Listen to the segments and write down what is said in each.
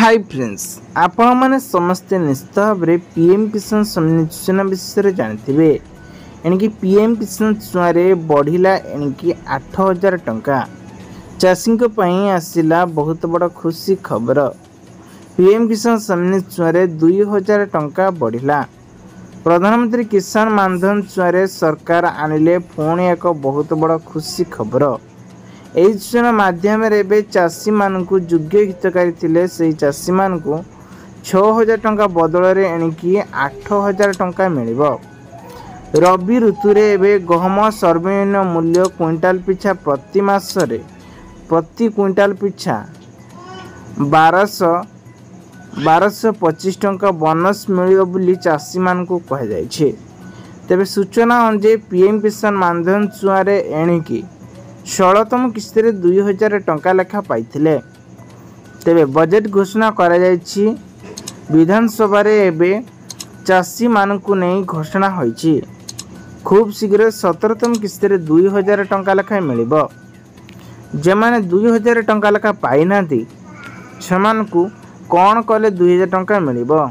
Hi friends, आपण मैंने समस्ते निश्चित भाव में पीएम किसान सम्मान योजना विषय जानते एणिकी पीएम किसान छुआ बढ़ला एणिकी 8,000 टंका चाषी आसला बहुत बड़ खुशी खबर। पीएम किसान सम्मान छुआ 2,000 टंका बढ़ला। प्रधानमंत्री किसान मानधन छुआ सरकार आनिले पुणी एक बहुत बड़ खुशी खबर। यही योजना माध्यम चाषी मानक योग्य हितकारी थिले से चाषी मानक 6,000 टंका बदल एणिकी 8,000 टंका मिल। रबी ऋतु में गहम सर्वनिम्न मूल्य क्विंटाल पिछा प्रति मासरे प्रति क्विंटाल पिछा 1225 टंका बोनस मिल चाषी मानक कहुई। तेबे सूचना अनुसार पीएम किसान मानधन छुआ एणिकी 16तम किस्ती 2,000 टंका लेखा पाइथिले। तेबे बजेट घोषणा करा जायछि। विधानसभा रे चाषी मानकु नहीं घोषणा होईछि। खूब शीघ्र 17तम किस्ती 2,000 टंका लेखा मिलिबो। जेमाने 2,000 टंका लेखा पाई नांती सेमानकु कोन कले 2,000 टंका मिलिबो।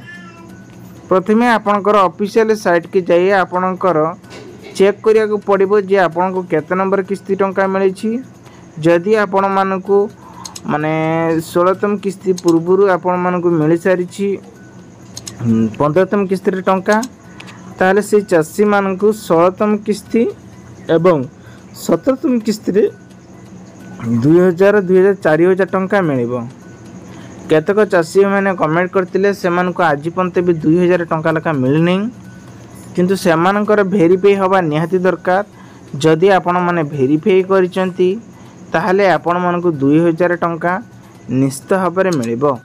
प्रथमे आपनकर ऑफिशियल साइट के जाइए आपनकर चेक करिया को पड़िबो जे आपन को केते नंबर किस्ती टंका मिली। जदि आपण मानकु माने 16तम किस्ती पूर्वरु आपण मानकु मिल सारी 15तम किस्ती टंका ताले से चाषी मानकु 16तम किस्ती एवं 17तम किस्ती 2,000 4,000 टंका मिलिबो। केतक चाषी मैंने कमेंट करथिले सेमानकु आज पंते भी 2,000 टंका लेखा मिलनी, किंतु सेमानकर भेरीफाई हवा निहाती दरकार। जदि आपण माने भेरीफाई करिसंती ताहले आपण मानकु 2,000 टंका निश्चित भाव में मिलिबो।